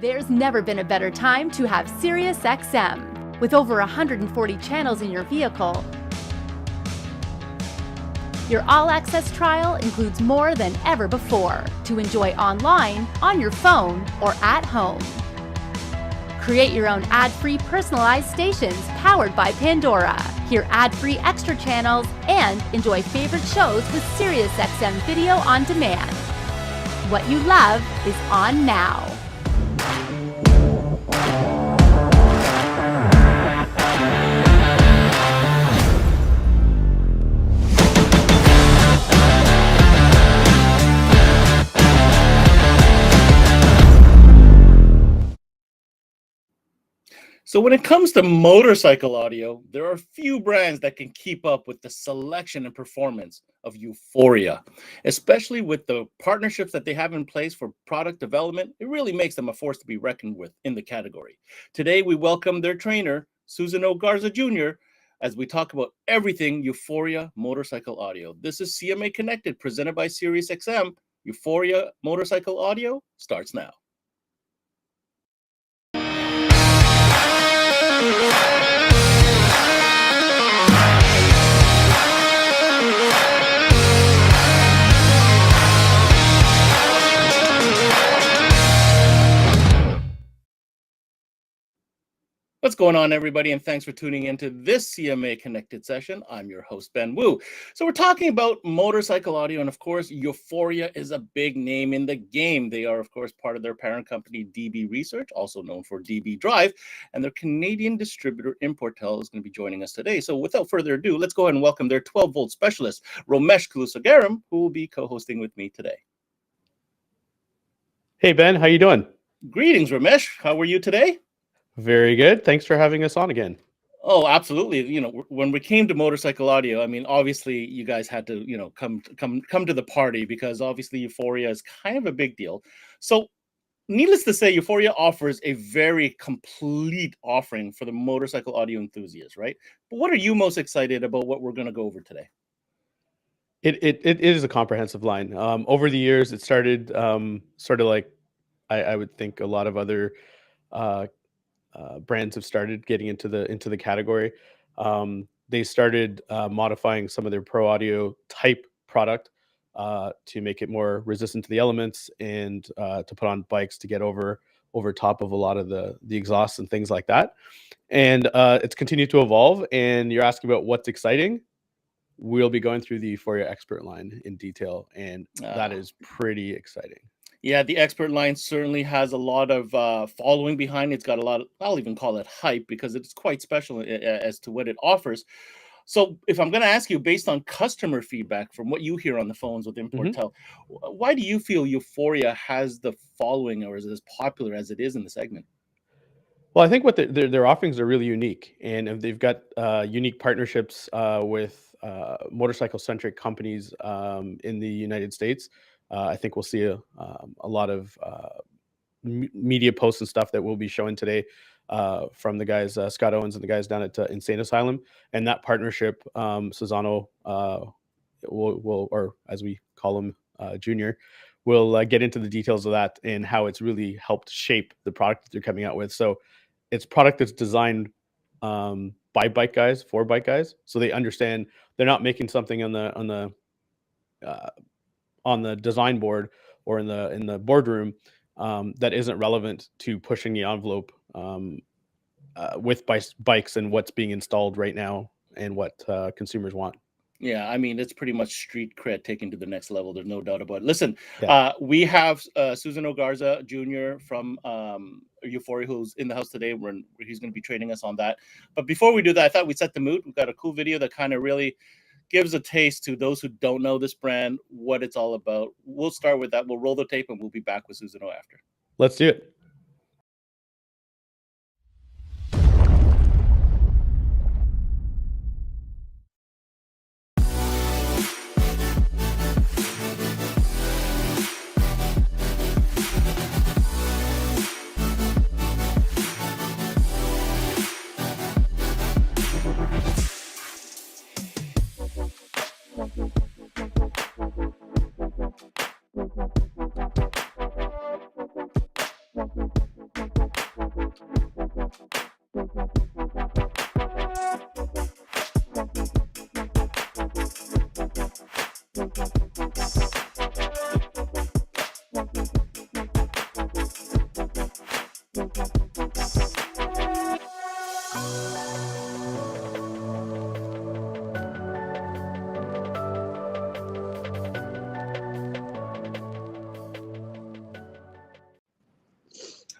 There's never been a better time to have SiriusXM. With over 140 channels in your vehicle, your all-access trial includes more than ever before to enjoy online, on your phone, or at home. Create your own ad-free personalized stations powered by Pandora. Hear ad-free extra channels and enjoy favorite shows with SiriusXM Video on Demand. What you love is on now. So when it comes to motorcycle audio, there are few brands that can keep up with the selection and performance of Euphoria, especially with the partnerships that they have in place for product development. It really makes them a force to be reckoned with in the category. Today, we welcome their trainer, Susano Garza Jr., as we talk about everything Euphoria motorcycle audio. This is CMA Connected, presented by SiriusXM. Euphoria motorcycle audio starts now. What's going on, everybody, and thanks for tuning into this CMA Connected session. I'm your host, Ben Wu. So we're talking about motorcycle audio, and of course, Euphoria is a big name in the game. They are, of course, part of their parent company, DB Research, also known for DB Drive, and their Canadian distributor, Importel, is going to be joining us today. So without further ado, let's go ahead and welcome their 12-volt specialist, Romesh Kulusagaram, who will be co-hosting with me today. Hey, Ben, how you doing? Greetings, Romesh. How are you today? Very good. Thanks for having us on again. Oh, absolutely. You know, when we came to motorcycle audio, I mean, obviously you guys had to, come to the party because obviously Euphoria is kind of a big deal. So needless to say, Euphoria offers a very complete offering for the motorcycle audio enthusiast, right? But what are you most excited about what we're going to go over today? It is a comprehensive line. Over the years, it started sort of like I would think a lot of other brands have started getting into the category. They started modifying some of their pro audio type product to make it more resistant to the elements and to put on bikes to get over top of a lot of the exhausts and things like that. And it's continued to evolve. And you're asking about what's exciting. We'll be going through the Euphoria Expert line in detail, and that is pretty exciting. Yeah, the Expert line certainly has a lot of following behind it. It's got a lot of, I'll even call it hype, because it's quite special as to what it offers. So if I'm going to ask you, based on customer feedback from what you hear on the phones with Importel, why do you feel Euphoria has the following or is as popular as it is in the segment? Well, I think what their offerings are really unique, and they've got unique partnerships with motorcycle-centric companies in the United States. I think we'll see a lot of media posts and stuff that we'll be showing today from the guys, Scott Owens and the guys down at Insane Asylum. And that partnership, Susano, will, or as we call him, Junior, will get into the details of that and how it's really helped shape the product that they're coming out with. So it's product that's designed by bike guys, for bike guys. So they understand they're not making something on the design board or in the boardroom that isn't relevant to pushing the envelope with bikes and what's being installed right now and what consumers want. Yeah, I mean, it's pretty much street cred taken to the next level. There's no doubt about it. Listen, we have Susano Garza Jr. from Euphoria, who's in the house today. He's going to be training us on that. But before we do that, I thought we'd set the mood. We've got a cool video that kind of really gives a taste to those who don't know this brand, what it's all about. We'll start with that. We'll roll the tape and we'll be back with Susano after. Let's do it.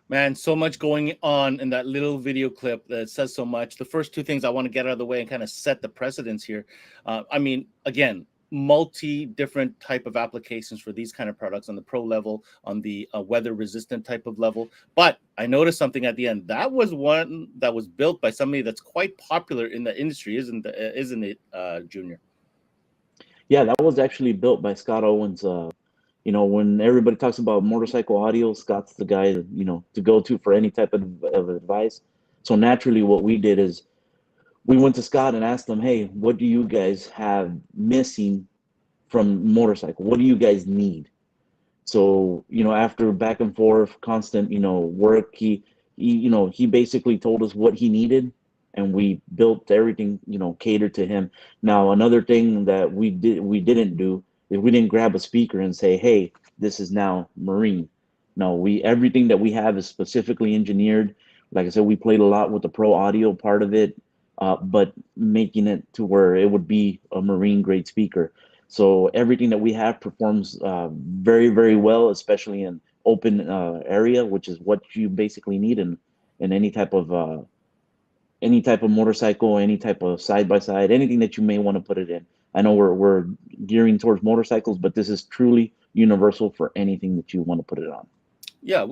Man, so much going on in that little video clip that says so much. The first two things I want to get out of the way and kind of set the precedence here. I mean, again, multi different type of applications for these kind of products on the pro level, on the weather resistant type of level. But I noticed something at the end. That was one that was built by somebody that's quite popular in the industry, isn't it, Junior? Yeah, that was actually built by Scott Owens. You know, when everybody talks about motorcycle audio, Scott's the guy, you know, to go to for any type of advice. So naturally, what we did is we went to Scott and asked him, hey, what do you guys have missing from motorcycle? What do you guys need? So, you know, after back and forth, constant, you know, work, he basically told us what he needed, and we built everything, you know, catered to him. Now, another thing that we didn't do is we didn't grab a speaker and say, hey, this is now marine. No, everything that we have is specifically engineered. Like I said, we played a lot with the pro audio part of it, but making it to where it would be a marine grade speaker. So everything that we have performs very, very well, especially in open area, which is what you basically need in any type of motorcycle, any type of side-by-side, anything that you may want to put it in. I know we're gearing towards motorcycles, but this is truly universal for anything that you want to put it on. Yeah,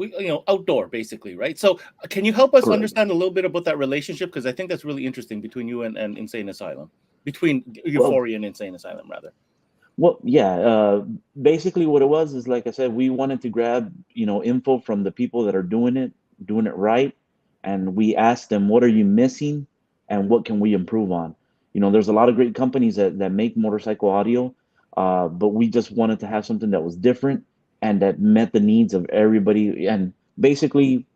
outdoor basically, right? So can you help us Correct. understand a little bit about that relationship? Because I think that's really interesting between you and Insane Asylum, between Euphoria and Insane Asylum, rather. Well, yeah, basically what it was is, like I said, we wanted to grab, you know, info from the people that are doing it right. And we asked them, what are you missing and what can we improve on? You know, there's a lot of great companies that make motorcycle audio, but we just wanted to have something that was different and that met the needs of everybody, and basically,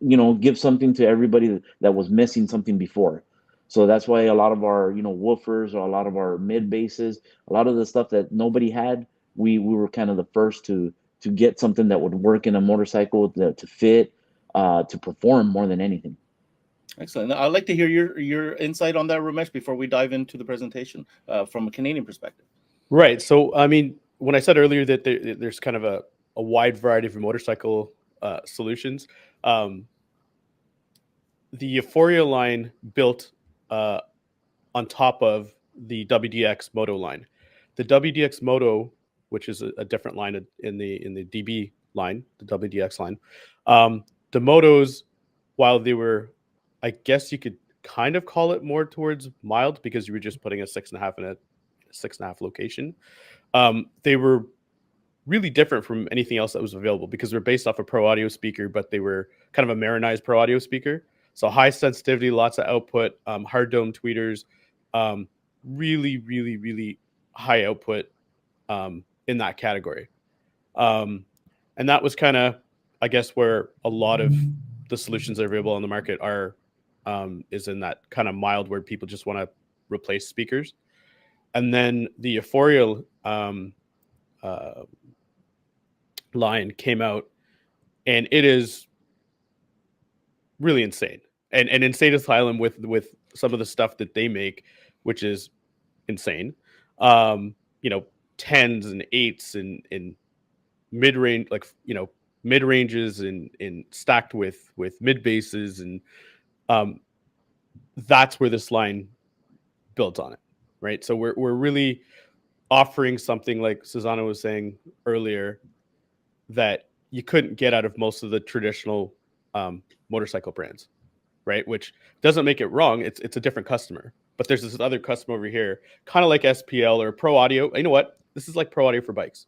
you know, give something to everybody that was missing something before. So that's why a lot of our, you know, woofers, or a lot of our mid basses, a lot of the stuff that nobody had, we were kind of the first to get something that would work in a motorcycle, to fit, to perform more than anything. Excellent. I'd like to hear your insight on that, Ramesh, before we dive into the presentation from a Canadian perspective. Right. So, I mean, when I said earlier that there's kind of a wide variety of motorcycle solutions, the Euphoria line built on top of the WDX Moto line. The WDX Moto, which is a different line in the DB line, the WDX line, the Motos, while they were, I guess you could kind of call it more towards mild because you were just putting a 6.5 in a 6.5 location. They were really different from anything else that was available because they're based off a pro audio speaker, but they were kind of a marinized pro audio speaker. So high sensitivity, lots of output, hard dome tweeters, really, really, really high output in that category. And that was kind of, I guess, where a lot of the solutions that are available on the market are, is in that kind of mild where people just want to replace speakers. And then the Euphoria line came out, and it is really insane. And Insane Asylum with some of the stuff that they make, which is insane. You know, 10s and 8s and mid range, like, you know, mid ranges and stacked with mid basses, and that's where this line builds on it, right? So we're really offering something, like Susano was saying earlier, that you couldn't get out of most of the traditional motorcycle brands, right? Which doesn't make it wrong. It's a different customer, but there's this other customer over here, kind of like SPL or Pro Audio. You know what? This is like Pro Audio for bikes.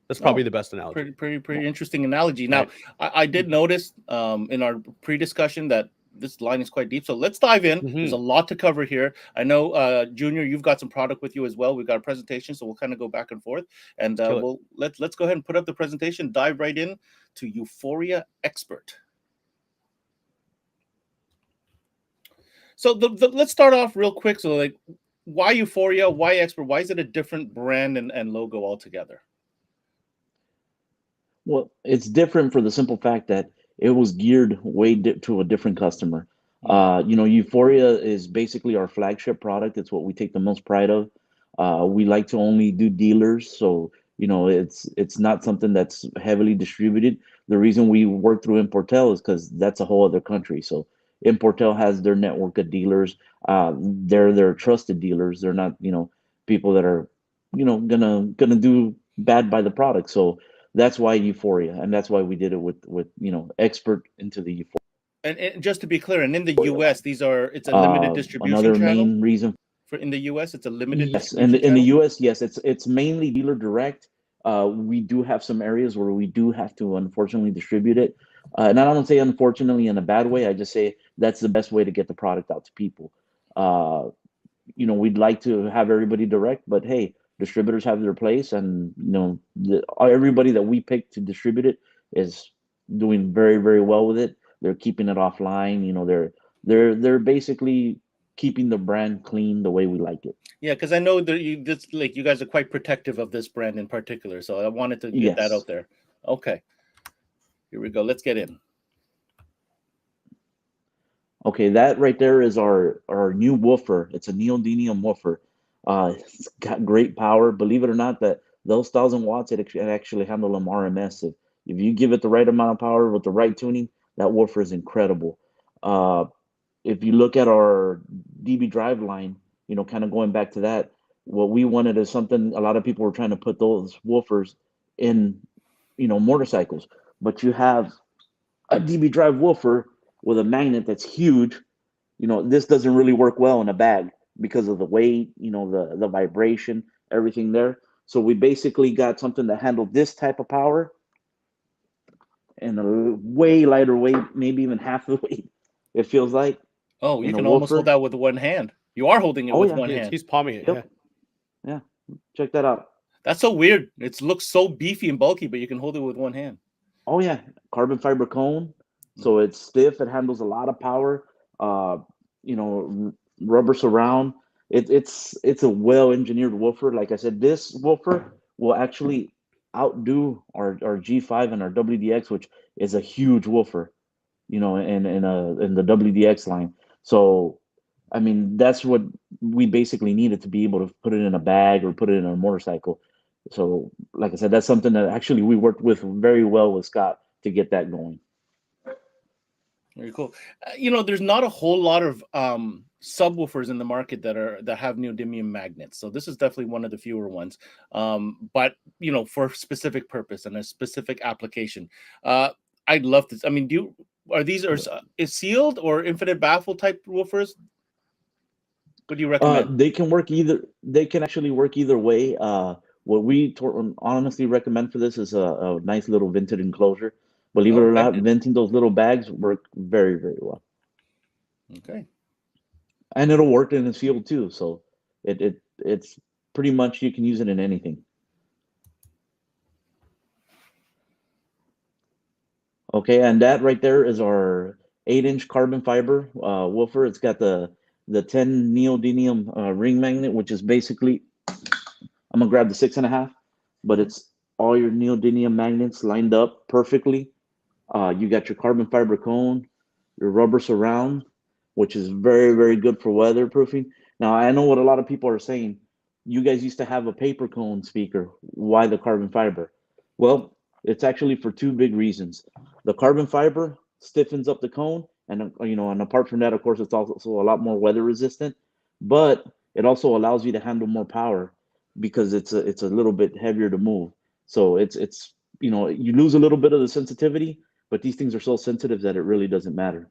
That's probably the best analogy. Pretty interesting analogy. Now, right. I did notice in our pre-discussion that this line is quite deep. So let's dive in. Mm-hmm. There's a lot to cover here. I know, Junior, you've got some product with you as well. We've got a presentation, so we'll kind of go back and forth. And let's go ahead and put up the presentation, dive right in to Euphoria Expert. So let's start off real quick. So, like, why Euphoria? Why Expert? Why is it a different brand and logo altogether? Well, it's different for the simple fact that it was geared to a different customer. Euphoria is basically our flagship product. It's what we take the most pride of. We like to only do dealers, so it's not something that's heavily distributed. The reason we work through Importel is because that's a whole other country. So Importel has their network of dealers. They're trusted dealers. They're not people that are gonna do bad by the product. So that's why Euphoria, and that's why we did it with Expert into the Euphoria. And just to be clear, and in the U.S., it's a limited distribution Another channel. main reason In the U.S., it's a limited yes, distribution in the channel? U.S., yes, it's mainly dealer direct. We do have some areas where we do have to unfortunately distribute it, and I don't say unfortunately in a bad way. I just say that's the best way to get the product out to people. We'd like to have everybody direct, but hey, distributors have their place, and everybody that we pick to distribute it is doing very, very well with it. They're keeping it offline. They're basically keeping the brand clean the way we like it. Yeah, because I know that you guys are quite protective of this brand in particular, so I wanted to get that Yes. out there. Okay, here we go. Let's get in. Okay, that right there is our new woofer. It's a neodymium woofer. It's got great power. Believe it or not, that those 1,000 watts, it actually handle them RMS. If you give it the right amount of power with the right tuning, that woofer is incredible. If you look at our DB drive line, kind of going back to that, what we wanted is something, a lot of people were trying to put those woofers in, motorcycles, but you have a DB drive woofer with a magnet that's huge. This doesn't really work well in a bag because of the weight, the vibration, everything there. So we basically got something that handled this type of power and a way lighter weight, maybe even half the weight, it feels like. Oh, you in a can almost woofer. hold that with one hand. You are holding it Oh, with yeah. one He's, hand. he's palming it. Yep. Yeah, check that out. That's so weird. It looks so beefy and bulky, but you can hold it with one hand. Oh yeah, carbon fiber cone. So it's stiff. It handles a lot of power. Rubber surround. It's a well engineered woofer. Like I said, this woofer will actually outdo our G5 and our WDX, which is a huge woofer. In the WDX line. So, I mean, that's what we basically needed to be able to put it in a bag or put it in a motorcycle. So, like I said, that's something that actually we worked with very well with Scott to get that going. Very cool. There's not a whole lot of subwoofers in the market that have neodymium magnets. So this is definitely one of the fewer ones. But for a specific purpose and a specific application. I'd love to. I mean, is sealed or infinite baffle type woofers? What do you recommend? They can actually work either way. What we honestly recommend for this is a nice little vented enclosure. Believe it or not, venting those little bags work very, very well. Okay. And it'll work in the field too. So it's pretty much, you can use it in anything. Okay, and that right there is our 8-inch carbon fiber woofer. It's got the 10 neodymium ring magnet, which is basically, I'm gonna grab the 6.5, but it's all your neodymium magnets lined up perfectly. You got your carbon fiber cone, your rubber surround, which is very, very good for weatherproofing. Now, I know what a lot of people are saying. You guys used to have a paper cone speaker. Why the carbon fiber? Well, it's actually for two big reasons. The carbon fiber stiffens up the cone, and and apart from that, of course, it's also a lot more weather resistant. But it also allows you to handle more power because it's a little bit heavier to move. So it's you lose a little bit of the sensitivity, but these things are so sensitive that it really doesn't matter.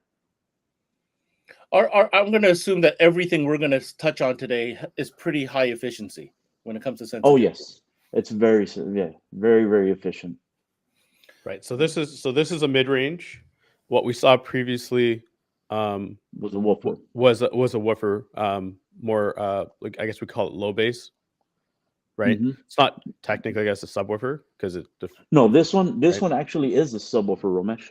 I'm going to assume that everything we're going to touch on today is pretty high efficiency when it comes to sensitivity. Oh yes, it's very, very efficient. Right. So this is a mid-range. What we saw previously Was a woofer. Was a woofer. More like, I guess we call it low bass. Right. Mm-hmm. It's not technically, I guess, a subwoofer because No, this one actually is a subwoofer, Romesh.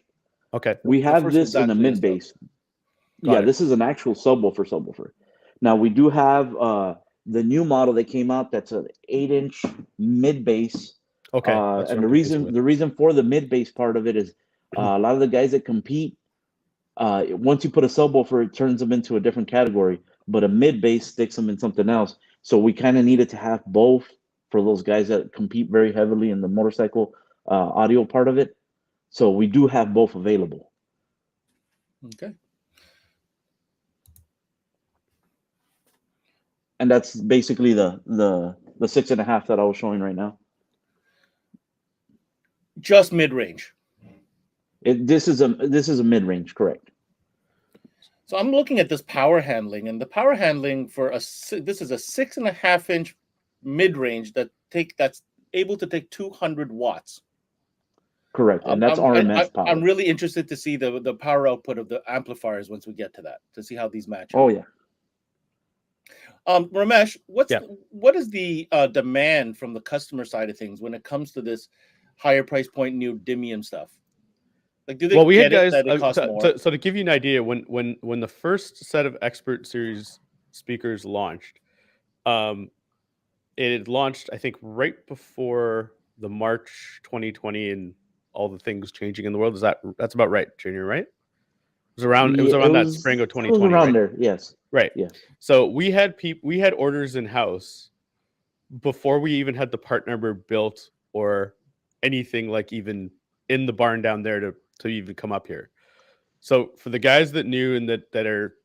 Okay. We have this in a mid bass. Yeah, this is an actual subwoofer. Now we do have the new model that came out, that's an 8-inch mid bass. Okay. That's And what I'm confused with. the reason for the mid bass part of it is a lot of the guys that compete, once you put a subwoofer, it turns them into a different category, but a mid bass sticks them in something else. So we kind of needed to have both for those guys that compete very heavily in the motorcycle audio part of it. So we do have both available. Okay. And that's basically the 6.5 that I was showing right now. Just mid-range. This is a mid-range, correct? So I'm looking at this power handling, and the power handling for this is a 6.5-inch mid-range that's able to take 200 watts. Correct, and that's RMS power. I'm really interested to see the power output of the amplifiers once we get to that, to see how these match. Oh yeah. Ramesh, what is the demand from the customer side of things when it comes to this higher price point neodymium stuff? Like, do they get it that it costs more? So to give you an idea, when the first set of Expert Series speakers launched, it had launched, I think, right before the March 2020 and all the things changing in the world. That's about right, Junior, right? It was around that spring of 2020. It was around right? there, yes. Right. Yeah. So we had orders in house before we even had the part number built or anything, like even in the barn down there to even come up here. So for the guys that knew and that are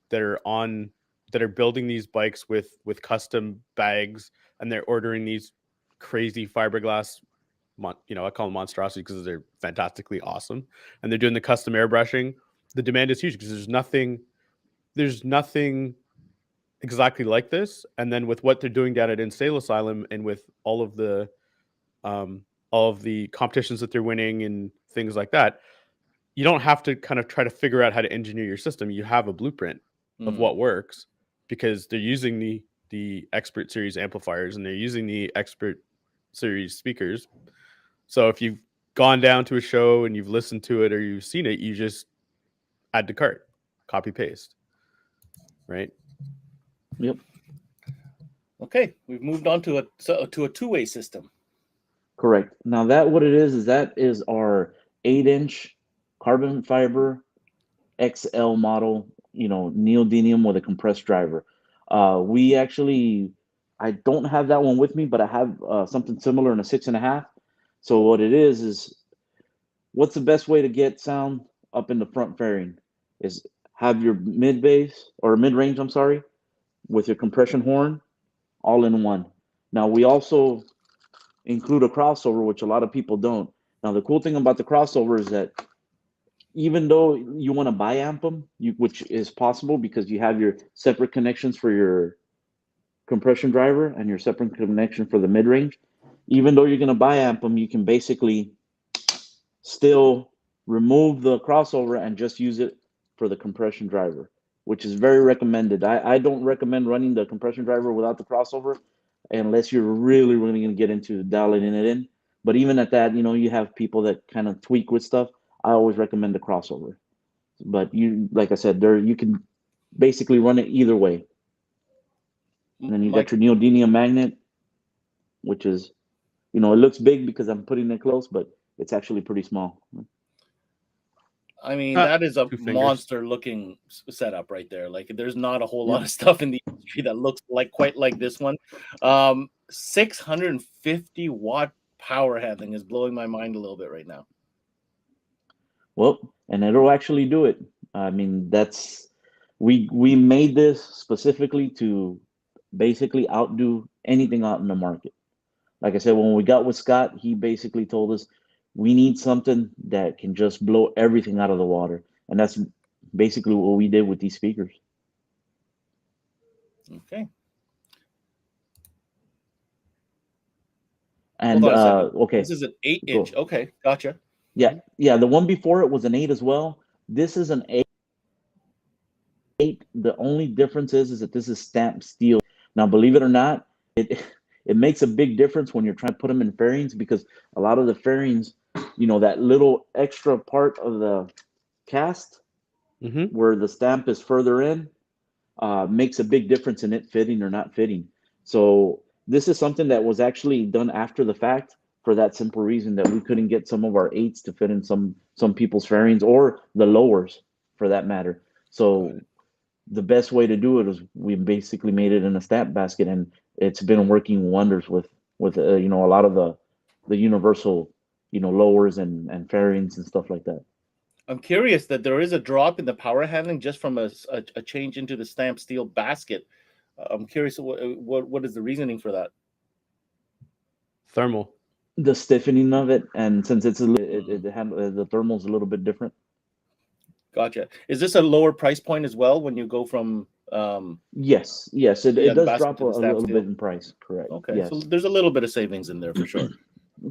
building these bikes with custom bags, and they're ordering these crazy fiberglass, I call them monstrosities because they're fantastically awesome, and they're doing the custom airbrushing. The demand is huge because there's nothing exactly like this. And then with what they're doing down at In-Sale Asylum, and with all of the competitions that they're winning and things like that, you don't have to kind of try to figure out how to engineer your system. You have a blueprint of what works, because they're using the Expert Series amplifiers and they're using the Expert Series speakers. So if you've gone down to a show and you've listened to it or you've seen it, you just add to cart, copy paste, right? Yep. Okay, we've moved on to a two-way system. Correct. Now what it is that is our 8-inch carbon fiber XL model, neodymium with a compressed driver. I don't have that one with me, but I have something similar in a 6.5. So what it is what's the best way to get sound up in the front fairing is have your mid bass or mid range, I'm sorry, with your compression horn all in one. Now we also include a crossover, which a lot of people don't. Now the cool thing about the crossover is that even though you want to bi-amp them, which is possible because you have your separate connections for your compression driver and your separate connection for the mid-range, even though you're going to bi-amp them, you can basically still remove the crossover and just use it for the compression driver, which is very recommended. I don't recommend running the compression driver without the crossover unless you're really, really going to get into dialing it in. But even at that, you have people that kind of tweak with stuff. I always recommend the crossover. But like I said, you can basically run it either way. And then you got your neodymium magnet, which is, it looks big because I'm putting it close, but it's actually pretty small. I mean, that is a monster-looking setup right there. Like, there's not a whole lot of stuff in the industry that looks quite like this one. 650 watt power handling is blowing my mind a little bit right now. Well, and it'll actually do it. I mean, we made this specifically to basically outdo anything out in the market. Like I said, when we got with Scott, he basically told us we need something that can just blow everything out of the water. And that's basically what we did with these speakers. Okay. And okay. This is an 8-inch. Cool. Okay, gotcha. Yeah, the one before it was an 8 as well. This is an 8. The only difference is that this is stamped steel. Now, believe it or not, it makes a big difference when you're trying to put them in fairings, because a lot of the fairings, that little extra part of the cast where the stamp is further in makes a big difference in it fitting or not fitting. So this is something that was actually done after the fact for that simple reason that we couldn't get some of our 8s to fit in some people's fairings or the lowers for that matter. So the best way to do it is we basically made it in a stamp basket, and it's been working wonders with you know, a lot of the universal, you know, lowers and fairings and stuff like that. I'm curious that there is a drop in the power handling just from a change into the stamped steel basket. I'm curious what is the reasoning for that? Thermal. The stiffening of it, and since it's the thermal's a little bit different. Gotcha. Is this a lower price point as well when you go from? Yes, it the does basket drop a to the stamped little steel? bit in price. Correct. Okay, Yes. so there's a little bit of savings in there for sure.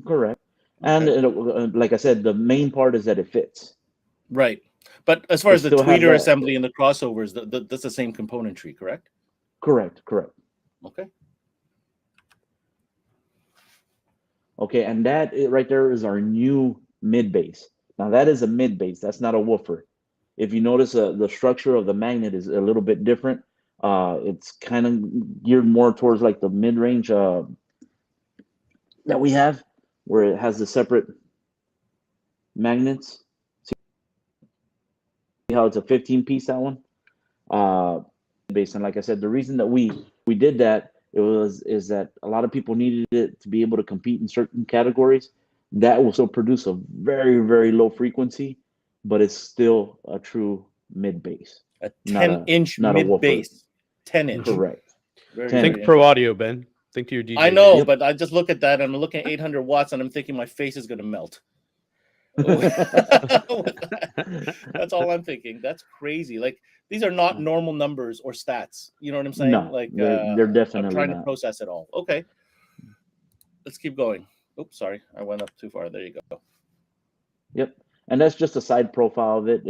Correct. And Okay. like I said, the main part is that it fits. Right. But as far It as the still has tweeter that. assembly and the crossovers, that's the same componentry, correct? Correct. Okay. Okay, and right there is our new mid bass. Now that is a mid bass. That's not a woofer. If you notice, the structure of the magnet is a little bit different. It's kind of geared more towards like the mid range that we have, where it has the separate magnets. See how it's a 15-piece, that one? Based on, like I said, the reason that we did that is that a lot of people needed it to be able to compete in certain categories. That will still produce a very, very low frequency, but it's still a true mid bass. A 10-inch mid bass. 10-inch. Correct. Think pro audio, Ben. Think to your DJ. I know, Yep. but I just look at that and I'm looking at 800 watts and I'm thinking my face is going to melt. That's all I'm thinking. That's crazy. Like, these are not normal numbers or stats. You know what I'm saying? No, like they're definitely I'm trying not. to process it all. Okay. Let's keep going. Oops, sorry. I went up too far. There you go. Yep. And that's just a side profile of it.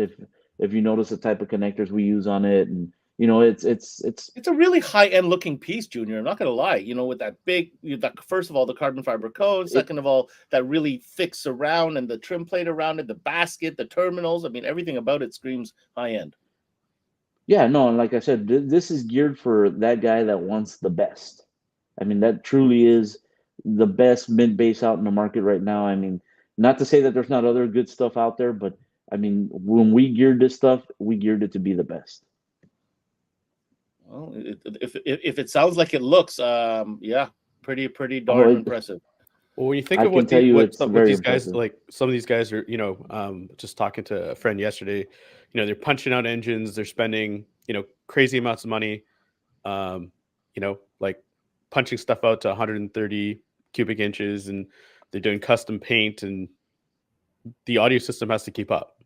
If you notice the type of connectors we use on it, and you know, it's a really high-end looking piece, Junior. I'm not gonna lie. You know, with that first of all, the carbon fiber cone. Second of all, that really thick surround and the trim plate around it, the basket, the terminals. I mean, everything about it screams high-end. Yeah, no, and like I said, this is geared for that guy that wants the best. I mean, that truly is the best mid bass out in the market right now. I mean, not to say that there's not other good stuff out there, but I mean, when we geared this stuff, we geared it to be the best. Well, if it sounds like it looks, yeah, pretty darn impressive. Well, when you think I of can tell you it's what very these guys, impressive. like some of these guys are, you know, just talking to a friend yesterday, you know, they're punching out engines, they're spending, you know, crazy amounts of money, you know, like punching stuff out to 130 cubic inches, and they're doing custom paint, and the audio system has to keep up,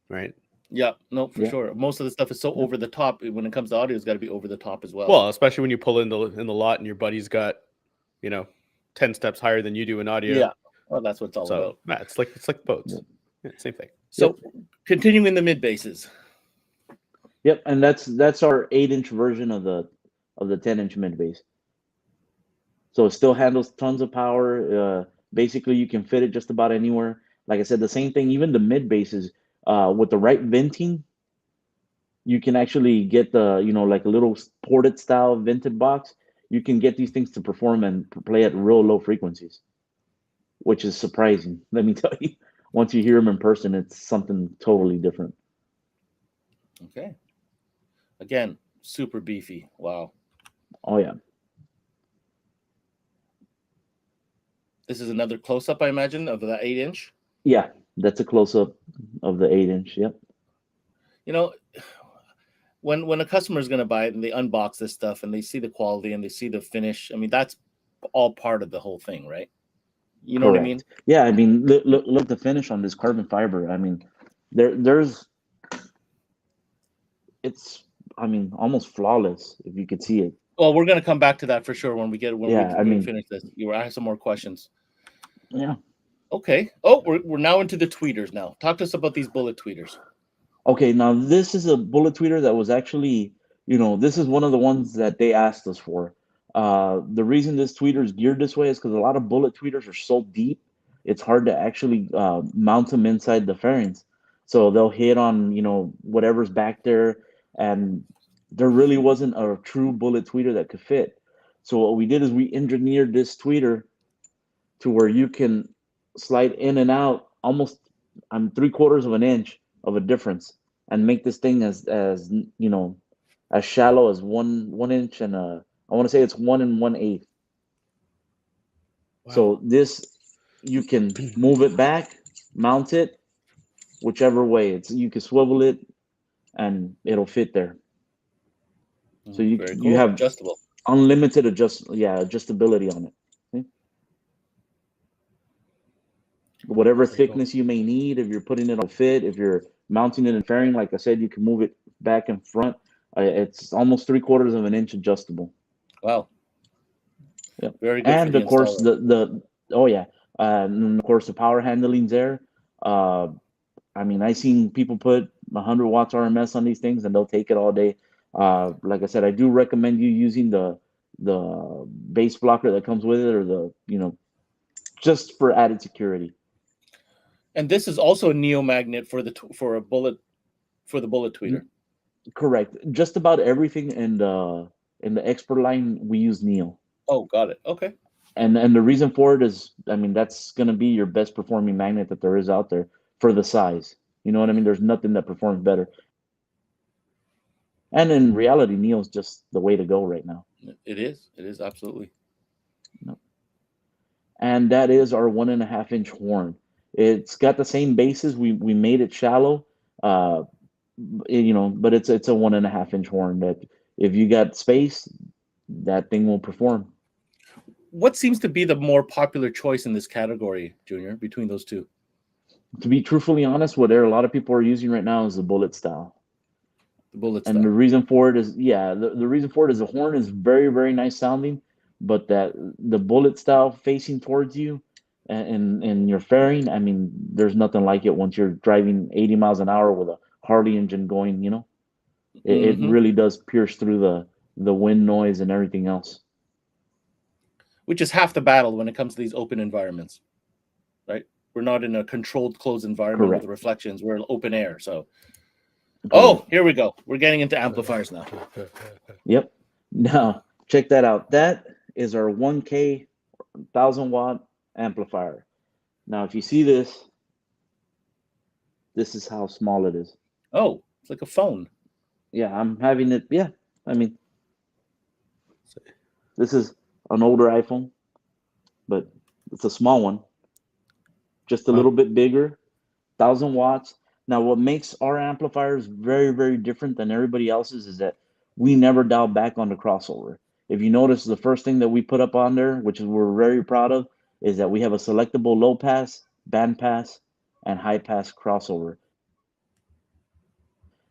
right? Yeah, no, for sure. Most of the stuff is so over the top. When it comes to audio, it's got to be over the top as well. Well, especially when you pull in the lot and your buddy's got, you know, 10 steps higher than you do in audio. Yeah, well, that's what it's all about. Yeah, it's like boats. Yeah, same thing. So, continuing the mid basses. Yep, and that's our 8-inch version of the 10-inch mid bass. So it still handles tons of power. Basically, you can fit it just about anywhere. Like I said, the same thing. Even the mid basses, with the right venting, you can actually get the, you know, like a little ported style vented box. You can get these things to perform and play at real low frequencies, which is surprising. Let me tell you, once you hear them in person, it's something totally different. Okay. Again, super beefy. Wow. Oh yeah. This is another close-up, I imagine, of that 8-inch. Yeah, that's a close-up of the 8-inch. Yep. You know, when a customer is going to buy it and they unbox this stuff and they see the quality and they see the finish, I mean, that's all part of the whole thing, right? You know what I mean? Yeah, I mean, look at the finish on this carbon fiber. I mean, it's, I mean, almost flawless if you could see it. Well, we're going to come back to that for sure when we finish this. I have some more questions. Yeah. Okay. Oh, we're now into the tweeters now. Talk to us about these bullet tweeters. Okay, now this is a bullet tweeter that was actually, you know, this is one of the ones that they asked us for. The reason this tweeter is geared this way is because a lot of bullet tweeters are so deep, it's hard to actually mount them inside the fairings. So they'll hit on, you know, whatever's back there, and there really wasn't a true bullet tweeter that could fit. So what we did is we engineered this tweeter to where you can slide in and out almost 3/4 of an inch of a difference, and make this thing as as shallow as one inch, and I want to say it's 1 1/8. Wow. So this, you can move it back, mount it, whichever way. You can swivel it, and it'll fit there. So Very cool. you have adjustable, unlimited adjustability on it. Okay? Whatever Very cool. thickness you may need, if you're putting it on fit, if you're mounting it in fairing, like I said, you can move it back and front. It's almost 3/4 of an inch adjustable. Wow. Yeah. Very good. And for the of course installer. and of course the power handling's there. I mean, I seen people put 100 watts RMS on these things, and they'll take it all day. Like I said, I do recommend you using the base blocker that comes with it, or just for added security. And this is also a neo magnet for the bullet tweeter. Correct. Just about everything in the expert line, we use neo. Oh, got it. Okay. And the reason for it is, I mean, that's going to be your best performing magnet that there is out there for the size. You know what I mean? There's nothing that performs better. And in reality, neo is just the way to go right now. It is. It is absolutely. And that is our 1.5 inch horn. It's got the same bases. We made it shallow, but it's a 1.5 inch horn that if you got space, that thing will perform. What seems to be the more popular choice in this category, Junior, between those two? To be truthfully honest, what a lot of people are using right now is the bullet style. The bullet And style. the reason for it is, the reason for it is the horn is very, very nice sounding, but that the bullet style facing towards you and your fairing, I mean, there's nothing like it once you're driving 80 miles an hour with a Harley engine going, it really does pierce through the wind noise and everything else. Which is half the battle when it comes to these open environments, right? We're not in a controlled, closed environment with reflections. We're in open air. So, here we go. We're getting into amplifiers now. Yep. Now, check that out. That is our 1K 1,000 watt amplifier. Now, if you see this is how small it is. Oh, it's like a phone. Yeah, I'm having it. Yeah, I mean, this is an older iPhone, but it's a small one, just a little bit bigger, 1,000 watts. Now, what makes our amplifiers very, very different than everybody else's is that we never dial back on the crossover. If you notice, the first thing that we put up on there, which we're very proud of, is that we have a selectable low pass, band pass, and high pass crossover.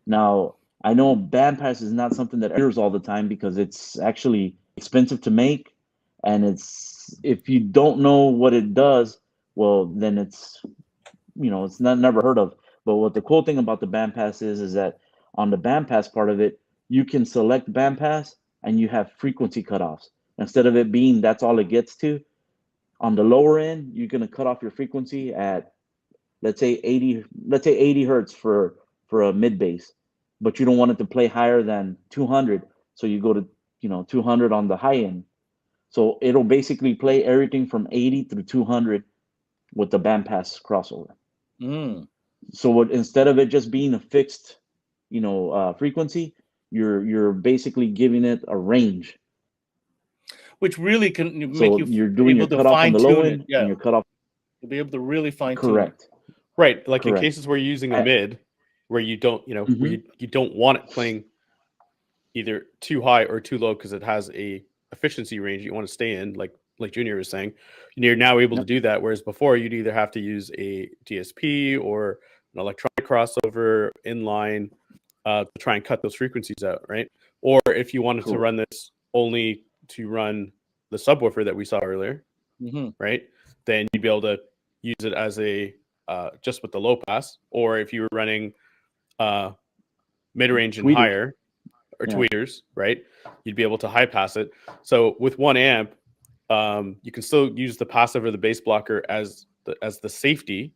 Now, I know band pass is not something that airs all the time because it's actually expensive to make, and if you don't know what it does, well, then it's never heard of. But what the cool thing about the bandpass is that on the bandpass part of it, you can select bandpass and you have frequency cutoffs. Instead of it being that's all it gets to, on the lower end, you're going to cut off your frequency at let's say 80 hertz for a mid bass, but you don't want it to play higher than 200, so you go to 200 on the high end. So it'll basically play everything from 80 through 200 with the bandpass crossover. So instead of it just being a fixed, frequency, you're basically giving it a range, which really can make you're doing your cutoff on the low end, and your cutoff. You'll be able to really fine tune. Correct. Right, like in cases where you're using a mid, where you don't, where you don't want it playing either too high or too low because it has a efficiency range you want to stay in, like Junior was saying. You're now able to do that, whereas before you'd either have to use a DSP or an electronic crossover inline to try and cut those frequencies out, right? Or if you wanted to run this only to run the subwoofer that we saw earlier, right? Then you'd be able to use it as a just with the low pass, or if you were running mid-range and higher, or tweeters, right? You'd be able to high pass it. So with 1 amp, you can still use the passive or the bass blocker as the safety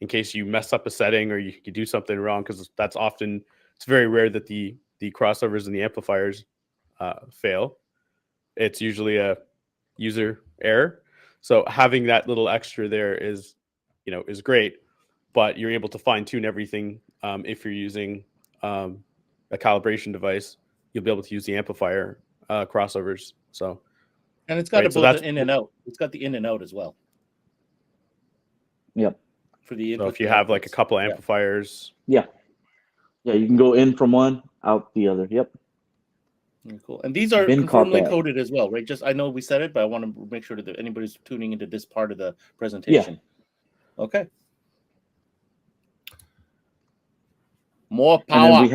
in case you mess up a setting or you do something wrong, because it's very rare that the crossovers and the amplifiers fail. it's usually a user error. So having that little extra there is, is great, but you're able to fine tune everything. If you're using a calibration device, you'll be able to use the amplifier crossovers. So, and it's got right, both the in and out. It's got the in and out as well. Yep. For the input. So if you have like a couple amplifiers. Yeah, you can go in from one, out the other. Yep. Cool. And these are conformally coded as well, right? Just I know we said it, but I want to make sure that anybody's tuning into this part of the presentation. Yeah. Okay. More power. And then we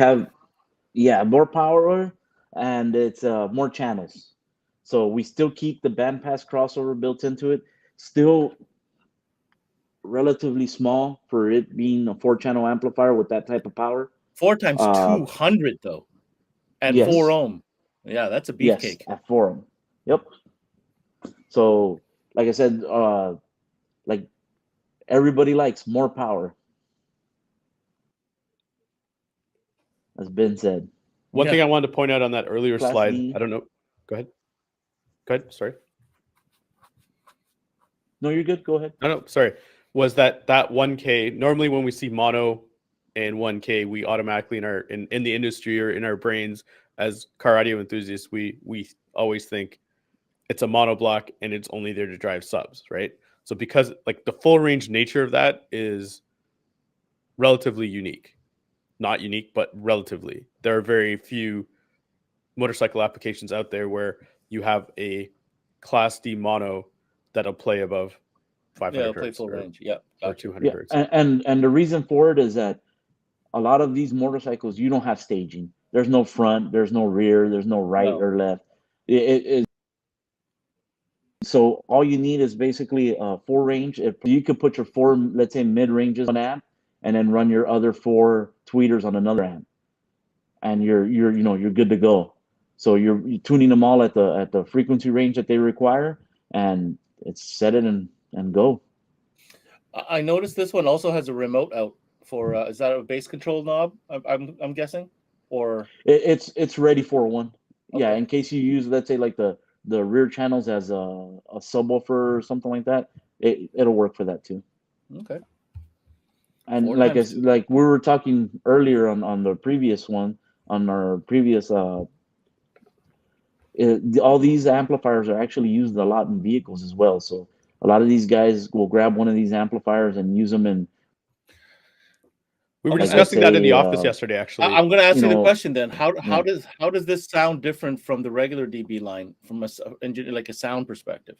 have, more power, and it's more channels. So we still keep the bandpass crossover built into it. Still relatively small for it being a 4-channel amplifier with that type of power. 4 times 200 though, and 4 ohm. Yeah, that's a beefcake. Yes, at 4 ohm. Yep. So, like I said, like everybody likes more power. As Ben said. One thing I wanted to point out on that earlier slide, I don't know. Go ahead. Sorry. No, you're good. Go ahead. No, sorry. Was that 1K? Normally, when we see mono and 1K, we automatically in the industry or in our brains as car audio enthusiasts, we always think it's a mono block and it's only there to drive subs, right? So because like the full range nature of that is relatively unique. Not unique, but relatively. There are very few motorcycle applications out there where you have a Class D mono that'll play above 500 hertz. Play full range. Yeah. Or 200 hertz. And the reason for it is that a lot of these motorcycles, you don't have staging. There's no front, there's no rear, there's no right or left. So all you need is basically a 4 range. If you could put your 4, let's say mid ranges on amp, and then run your other 4 tweeters on another amp, and you're good to go. So you're tuning them all at the frequency range that they require, and it's set it and go. I noticed this one also has a remote out for. Is that a bass control knob? I'm guessing, or it's ready for one. Okay. Yeah, in case you use, let's say, like the rear channels as a subwoofer or something like that, it'll work for that too. Okay. And like we were talking earlier on the previous one, on our previous all these amplifiers are actually used a lot in vehicles as well. So a lot of these guys will grab one of these amplifiers and use them in. We were discussing that in the office yesterday. Actually, I'm going to ask you the question then. How does this sound different from the regular DB line from a sound perspective?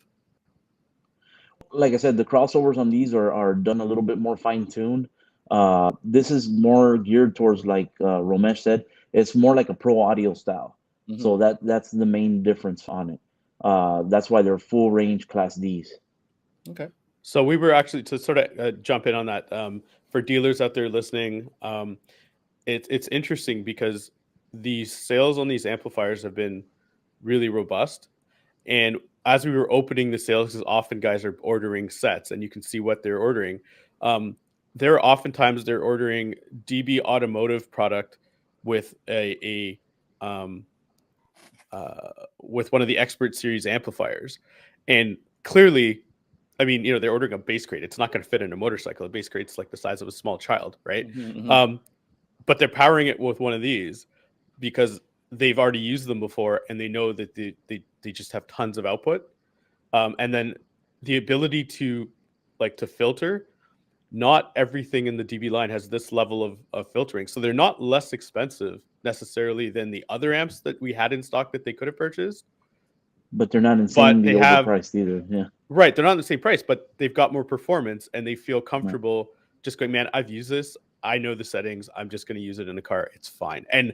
Like I said, the crossovers on these are done a little bit more fine-tuned. This is more geared towards, like Romesh said, it's more like a pro audio style. Mm-hmm. So that's the main difference on it. That's why they're full range Class Ds. Okay. So we were actually, to sort of jump in on that, for dealers out there listening, it's interesting because the sales on these amplifiers have been really robust. And as we were opening the sales, because often guys are ordering sets and you can see what they're ordering, they're ordering DB Automotive product with with one of the Expert Series amplifiers. And clearly, I mean, they're ordering a base crate. It's not going to fit in a motorcycle. A base crate's like the size of a small child, right? Mm-hmm. But they're powering it with one of these because they've already used them before and they know that they just have tons of output. And then the ability to filter, not everything in the DB line has this level of filtering. So they're not less expensive necessarily than the other amps that we had in stock that they could have purchased. But they're not insanely overpriced either. Yeah. Right. They're not the same price, but they've got more performance and they feel comfortable just going, man, I've used this. I know the settings. I'm just going to use it in the car. It's fine. And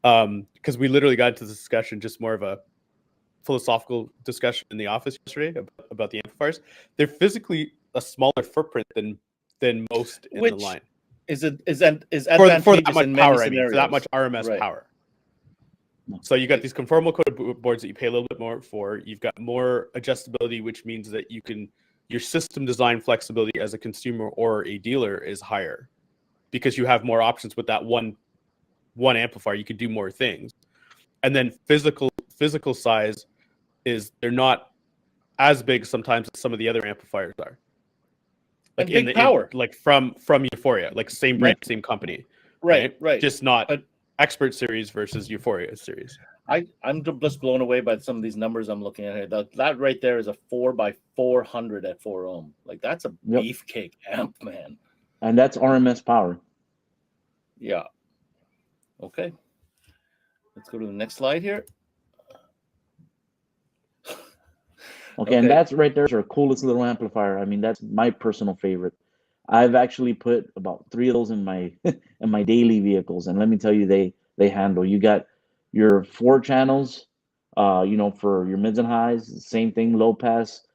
because we literally got into this discussion, just more of a philosophical discussion in the office yesterday about the amplifiers. They're physically a smaller footprint than most in the line. Is for that much power? For that much RMS power. So you got these conformal coded boards that you pay a little bit more for. You've got more adjustability, which means that your system design flexibility as a consumer or a dealer is higher because you have more options with that one amplifier. You can do more things. And then physical size, is they're not as big sometimes as some of the other amplifiers are. Like and big power, like from Euphoria, like same brand, same company, right? Just not Expert series versus Euphoria series. I'm just blown away by some of these numbers I'm looking at here. That right there is a 4x400 at 4 ohm. Like that's a beefcake amp, man. And that's RMS power. Yeah. Okay. Let's go to the next slide here. Okay, and that's right there's our coolest little amplifier. I mean, that's my personal favorite. I've actually put about 3 of those in my in my daily vehicles, and let me tell you, they handle. You got your 4 channels, you know, for your mids and highs. Same thing, low pass,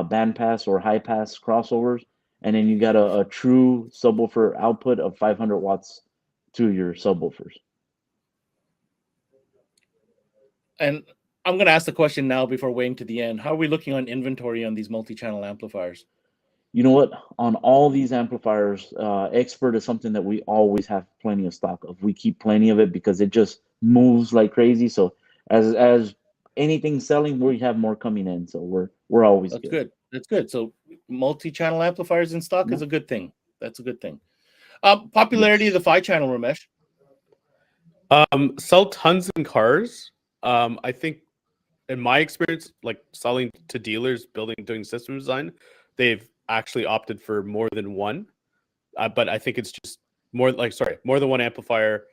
band pass, or high pass crossovers, and then you got a true subwoofer output of 500 watts to your subwoofers. And I'm going to ask the question now before waiting to the end. How are we looking on inventory on these multi-channel amplifiers? You know what? On all these amplifiers, Expert is something that we always have plenty of stock of. We keep plenty of it because it just moves like crazy. So as anything selling, we have more coming in. So we're always good. That's good. So multi-channel amplifiers in stock is a good thing. That's a good thing. Popularity of the 5-channel, Ramesh. Sell tons in cars. I think in my experience, like selling to dealers, doing system design, they've actually opted for more than one. But I think it's just more than one amplifier.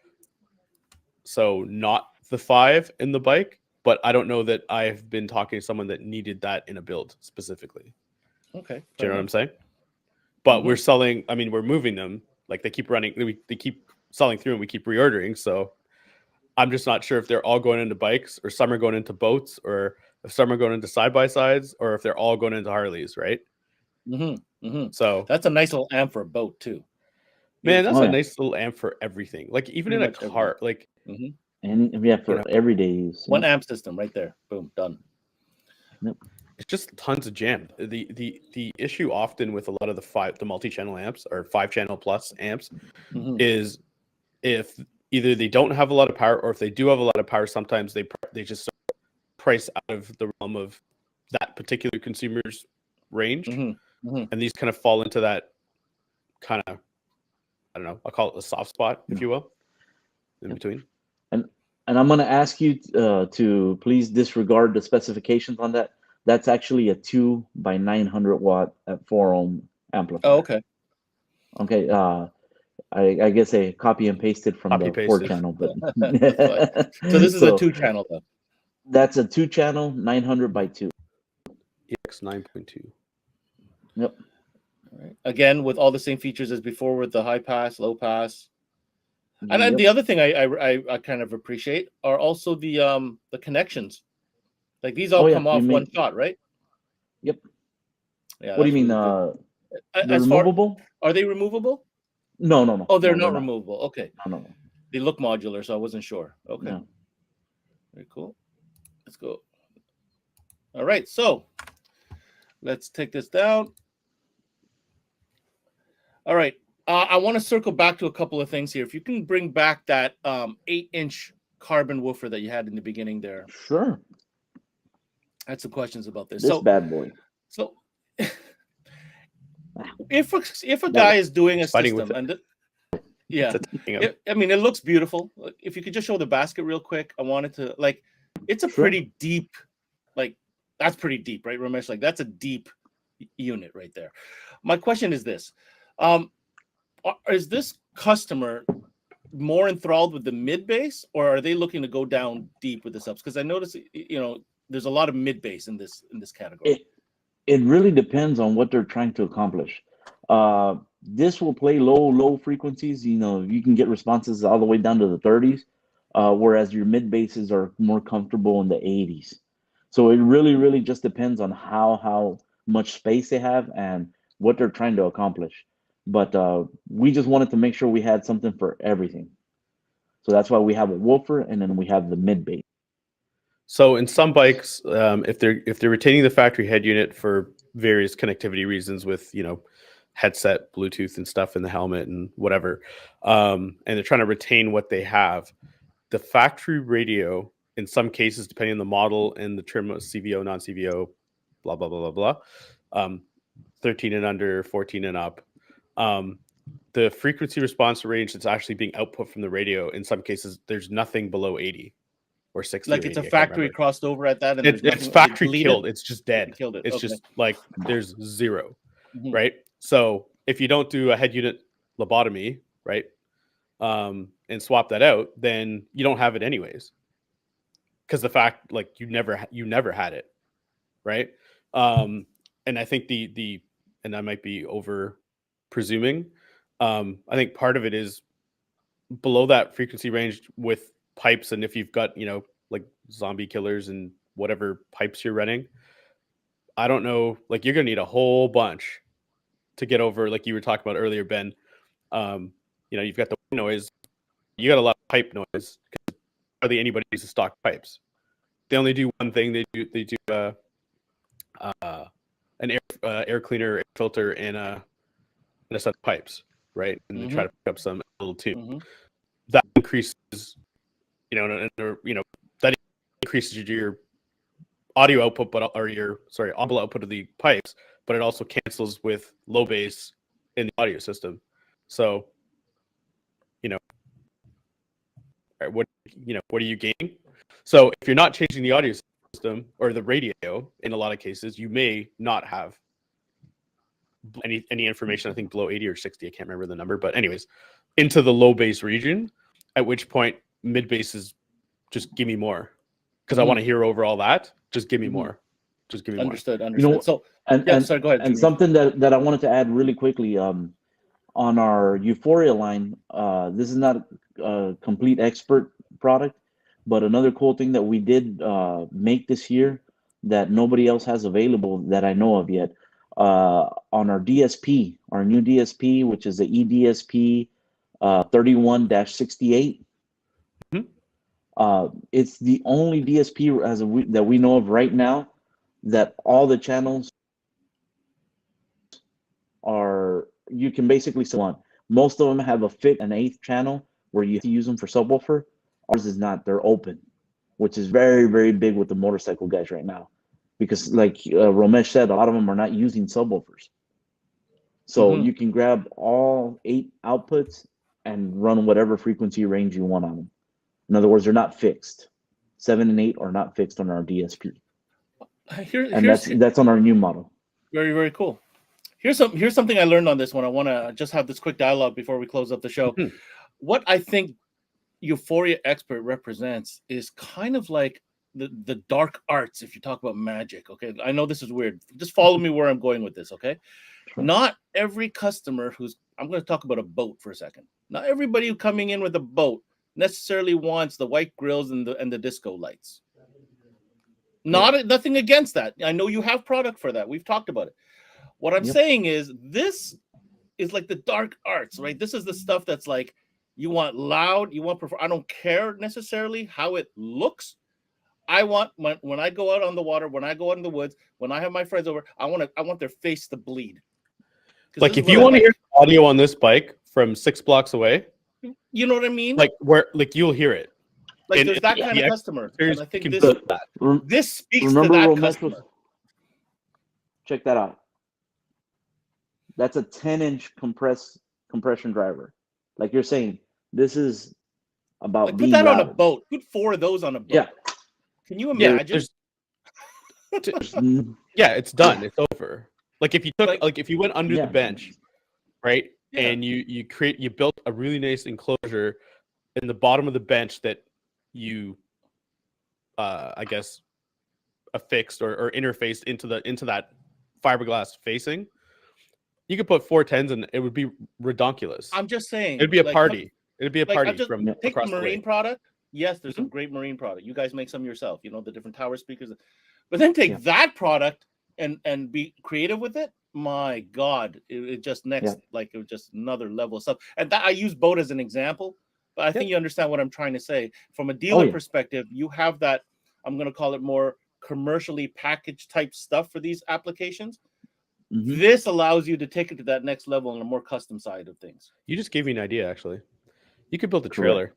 So not the 5 in the bike, but I don't know that I've been talking to someone that needed that in a build specifically. Okay. Do you know what I'm saying? But we're selling, I mean, we're moving them. Like they keep running, they keep selling through and we keep reordering. So I'm just not sure if they're all going into bikes or some are going into boats or if some are going into side-by-sides or if they're all going into Harleys, right? So Mm-hmm. that's a nice little amp for a boat too. Man, that's a nice little amp for everything. Like even in a car, everything. like and for everyday use. One amp system right there. Boom, done. Yep. It's just tons of jam. The issue often with a lot of the multi-channel amps or 5-channel plus amps is if either they don't have a lot of power or if they do have a lot of power, sometimes they just price out of the realm of that particular consumer's range. And these kind of fall into that kind of, I don't know, I'll call it a soft spot, if you will, in between. And I'm going to ask you to please disregard the specifications on that. That's actually a 2x900 watt at 4 ohm amplifier. Oh, okay. Okay. I guess I copy and pasted from the 4-channel, but so this is a 2-channel though. That's a 2-channel 900 by 2. EX 9.2. Yep. All right. Again, with all the same features as before, with the high pass, low pass. And then the other thing I kind of appreciate are also the connections. Like these all come off one shot, right? Yep. Yeah. What do you mean? They're removable? Are they removable? No. Oh, they're not removable. Okay. No. They look modular, so I wasn't sure. Okay. No. Very cool. Let's go. All right, so let's take this down. All right. I want to circle back to a couple of things here. If you can bring back that 8-inch carbon woofer that you had in the beginning there. Sure. I had some questions about this. This bad boy. So if a guy is doing a system and I mean, it looks beautiful. If you could just show the basket real quick, I wanted to it's a pretty deep, that's pretty deep, right, Ramesh? Like that's a deep unit right there. My question is this: is this customer more enthralled with the mid bass, or are they looking to go down deep with the subs? Because I noticed, there's a lot of mid bass in this category. It really depends on what they're trying to accomplish. This will play low frequencies. You can get responses all the way down to the 30s, whereas your mid basses are more comfortable in the 80s. So it really just depends on how much space they have and what they're trying to accomplish. But we just wanted to make sure we had something for everything. So that's why we have a woofer and then we have the mid bass. So in some bikes, if they're retaining the factory head unit for various connectivity reasons with, headset, Bluetooth and stuff in the helmet and whatever, and they're trying to retain what they have, the factory radio in some cases, depending on the model and the trim, CVO, non-CVO, blah, blah, blah, blah, blah. 13 and under, 14 and up. The frequency response range that's actually being output from the radio, in some cases, there's nothing below 80 or 60. Like it's a factory crossed over at that. And it's factory killed. It's just dead. Killed it. It's Okay. just like there's zero, Mhm. right? So if you don't do a head unit lobotomy, right, and swap that out, then you don't have it anyways. Because the fact, like, you never had it, right? And I think and I might be over presuming. I think part of it is below that frequency range with pipes, and if you've got, like zombie killers and whatever pipes you're running, I don't know, like you're gonna need a whole bunch to get over, like you were talking about earlier, Ben. You've got the noise, you got a lot of pipe noise, because hardly anybody uses stock pipes. They only do one thing. They do an air cleaner, air filter, and a set of pipes, right? And they try to pick up some little tube. That increases, that increases your audio output, audible output of the pipes, but it also cancels with low bass in the audio system. So, what do you gain? So if you're not changing the audio system or the radio, in a lot of cases, you may not have any information, I think below 80 or 60, I can't remember the number, but anyways, into the low bass region, at which point mid bass is just give me more, because I want to hear over all that. Just give me more. Just give me Understood. more. So sorry, go ahead. And something that I wanted to add really quickly, on our Euphoria line, this is not a complete expert product, but another cool thing that we did make this year that nobody else has available that I know of yet, on our DSP, our new DSP, which is the eDSP 31-68. It's the only DSP that we know of right now that all the channels you can basically select one. Most of them have a fit an 8th channel where you have to use them for subwoofer. Ours is not. They're open, which is very, very big with the motorcycle guys right now, because like Romesh said, a lot of them are not using subwoofers. So you can grab all 8 outputs and run whatever frequency range you want on them. In other words, they're not fixed. 7 and 8 are not fixed on our DSP. That's on our new model. Very, very cool. Here's something I learned on this one. I want to just have this quick dialogue before we close up the show. What I think Euphoria Expert represents is kind of like the dark arts, if you talk about magic. Okay, I know this is weird. Just follow me where I'm going with this. Okay, sure. Not every customer I'm going to talk about a boat for a second. Not everybody coming in with a boat necessarily wants the white grills and the disco lights. Nothing against that. I know you have product for that. We've talked about it. What I'm saying is this is like the dark arts, right? This is the stuff that's like, you want loud, you want I don't care necessarily how it looks. I want when I go out on the water, when I go out in the woods, when I have my friends over, I want their face to bleed. Like if you want to hear audio on this bike from 6 blocks away, you know what I mean? Like you'll hear it. Like there's that kind of customer. And I think this speaks to that customer. Check that out. That's a 10-inch compression driver. Like you're saying, this is about put that on a boat. Put 4 of those on a boat. Yeah. Can you imagine? Yeah, it's done. It's over. Like if you took, if you went under the bench, right, and you built a really nice enclosure in the bottom of the bench that you, I guess, affixed or interfaced into that fiberglass facing. You could put 4 10s and it would be redonkulous. I'm just saying. It'd be a party. It'd be a party from take across the marine product. Yes, there's some great marine product. You guys make some yourself, the different tower speakers. But then take that product and be creative with it. My God, it just it was just another level of stuff. And that I use boat as an example, but I think you understand what I'm trying to say. From a dealer perspective, you have that, I'm going to call it more commercially packaged type stuff for these applications. This allows you to take it to that next level on a more custom side of things. You just gave me an idea, actually. You could build a trailer.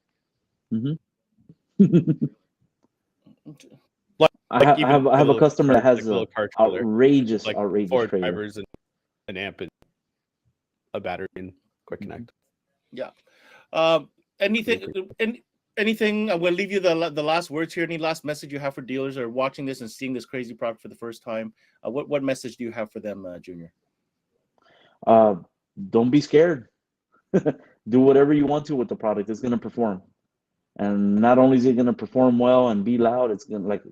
I have a customer that has little a cart trailer, outrageous like outrageous 4 trailer. drivers and an amp and a battery and quick connect. Yeah. Anything? I'm going to leave you the last words here. Any last message you have for dealers or watching this and seeing this crazy product for the first time? What message do you have for them, Junior? Don't be scared. Do whatever you want to with the product. It's going to perform. And not only is it going to perform well and be loud, it's going to, like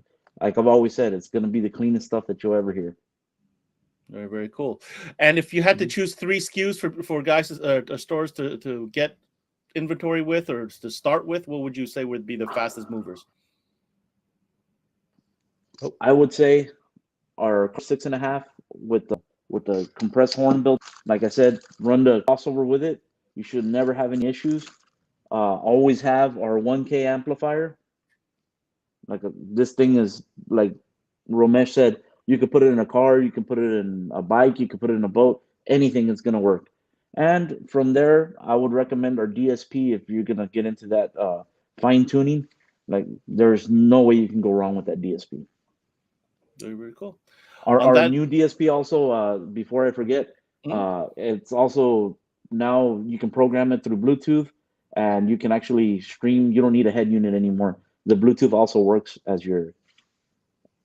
I've always said, it's going to be the cleanest stuff that you'll ever hear. Very, very cool. And if you had to choose 3 SKUs for guys stores to get inventory with or to start with, what would you say would be the fastest movers? I would say our 6.5 with the compressed horn build. Like I said, run the crossover with it. You should never have any issues. Always have our 1K amplifier. This thing is, like Romesh said, you could put it in a car, you can put it in a bike, you can put it in a boat, anything is going to work. And from there, I would recommend our DSP if you're going to get into that fine tuning. Like, there's no way you can go wrong with that DSP. Very, very cool. Our new DSP also, before I forget, it's also now you can program it through Bluetooth, and you can actually stream. You don't need a head unit anymore. The Bluetooth also works as your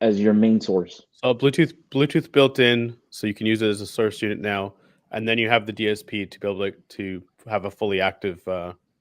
main source. So Bluetooth built in, so you can use it as a source unit now, and then you have the DSP to be able to have a fully active.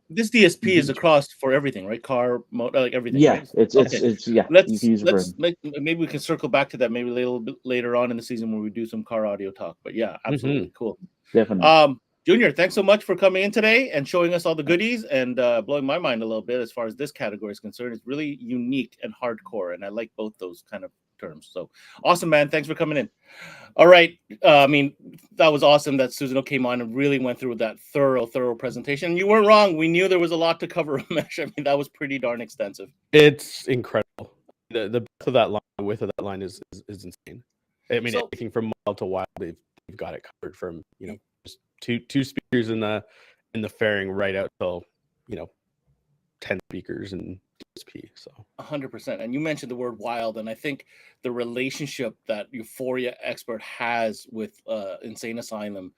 This DSP is across for everything, right? Car, motor, like everything. Yeah, right? it's yeah. Maybe we can circle back to that maybe a little bit later on in the season when we do some car audio talk. But yeah, absolutely cool. Definitely. Junior, thanks so much for coming in today and showing us all the goodies and blowing my mind a little bit as far as this category is concerned. It's really unique and hardcore, and I like both those kind of terms. So awesome, man. Thanks for coming in. All right. I mean, that was awesome that Susano came on and really went through that thorough presentation. You weren't wrong. We knew there was a lot to cover, Ramesh. I mean, that was pretty darn extensive. It's incredible. The breadth of that line, the width of that line is insane. I mean, anything from mild to wild, they've got it covered from, just two speakers in the fairing right out till 10 speakers and DSP. So 100%. And you mentioned the word wild, and I think the relationship that Euphoria Expert has with Insane Asylum,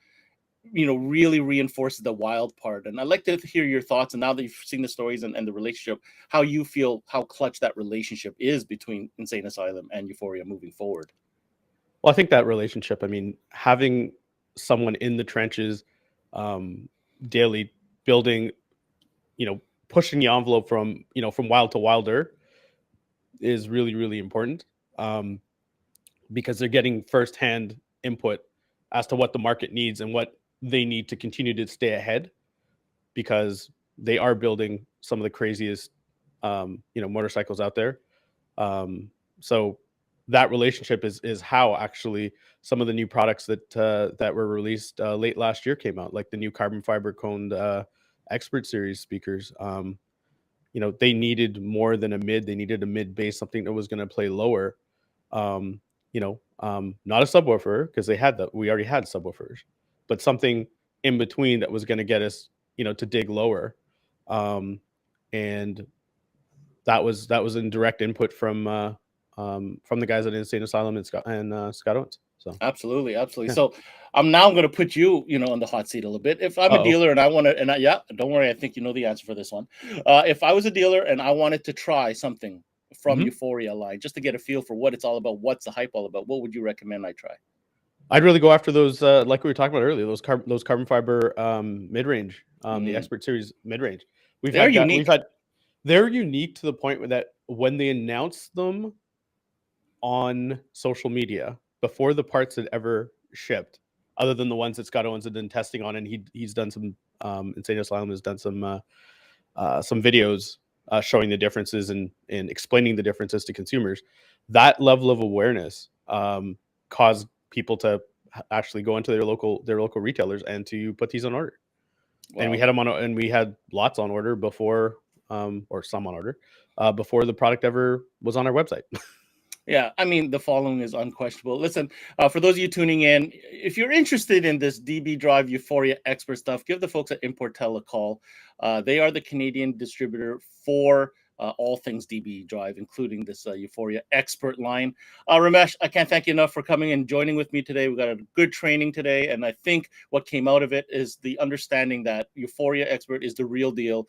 really reinforces the wild part. And I'd like to hear your thoughts. And now that you've seen the stories and the relationship, how you feel, how clutch that relationship is between Insane Asylum and Euphoria moving forward. Well, I think that relationship, I mean, having someone in the trenches daily building, pushing the envelope from wild to wilder is really, really important because they're getting firsthand input as to what the market needs and what they need to continue to stay ahead, because they are building some of the craziest, motorcycles out there. So that relationship is how actually some of the new products that were released late last year came out, like the new carbon fiber coned Expert Series speakers. They needed more than a mid. They needed a mid bass, something that was going to play lower. Not a subwoofer, because we already had subwoofers, but something in between that was going to get us, to dig lower. And that was in direct input from the guys at Insane Asylum and Scott Owens. So absolutely. Yeah. So I'm going to put you, on the hot seat a little bit. If I'm a dealer and I want to, don't worry, I think you know the answer for this one. If I was a dealer and I wanted to try something from Euphoria line, just to get a feel for what it's all about, what's the hype all about, what would you recommend I try? I'd really go after those, like we were talking about earlier, those carbon fiber mid-range, the Expert Series mid-range. They're unique to the point that when they announced them on social media before the parts had ever shipped, other than the ones that Scott Owens had been testing on, and he's done some Insane Asylum has done some videos showing the differences and explaining the differences to consumers. That level of awareness caused people to actually go into their local retailers and to put these on order. Wow. And we had them on, and we had lots on order before, or some on order before the product ever was on our website. Yeah, I mean, the following is unquestionable. Listen, for those of you tuning in, if you're interested in this DB Drive Euphoria Expert stuff, give the folks at Importel a call. They are the Canadian distributor for all things DB drive, including this Euphoria expert line. Ramesh, I can't thank you enough for coming and joining with me today. We got a good training today, and I think what came out of it is the understanding that Euphoria expert is the real deal.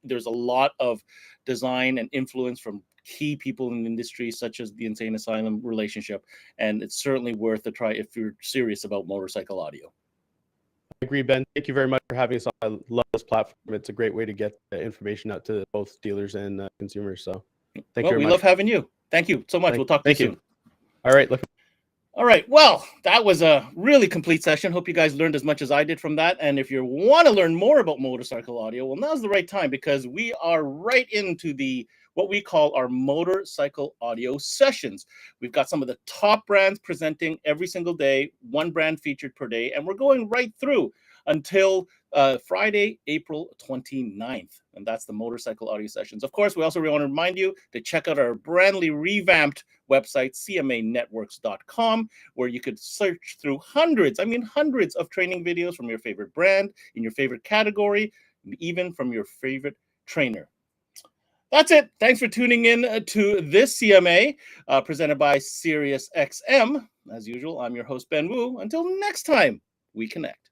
There's a lot of design and influence from key people in the industry, such as the Insane Asylum relationship, and it's certainly worth a try if you're serious about motorcycle audio. I agree, Ben. Thank you very much for having us on. I love this platform. It's a great way to get the information out to both dealers and consumers. So thank you very much. We love having you. Thank you so much. We'll talk to you soon. All right. All right. Well, that was a really complete session. Hope you guys learned as much as I did from that. And if you want to learn more about motorcycle audio, well, now's the right time, because we are right into what we call our motorcycle audio sessions. We've got some of the top brands presenting every single day, one brand featured per day, and we're going right through until Friday, April 29th. And that's the motorcycle audio sessions. Of course, we also want to remind you to check out our brandly revamped website, cmanetworks.com, where you could search through hundreds of training videos from your favorite brand, in your favorite category, and even from your favorite trainer. That's it. Thanks for tuning in to this CMA presented by SiriusXM. As usual, I'm your host, Ben Wu. Until next time, we connect.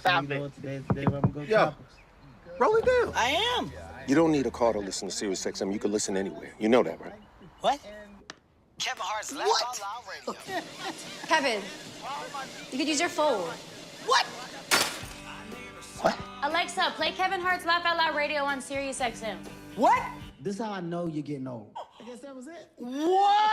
Stop it. Yo, roll it down. I am. You don't need a car to listen to SiriusXM. You can listen anywhere. You know that, right? What? Kevin Hart's Laugh Out Loud Radio. Kevin, you could use your phone. What? What? Alexa, play Kevin Hart's Laugh Out Loud Radio on SiriusXM. What? This is how I know you're getting old. I guess that was it. What?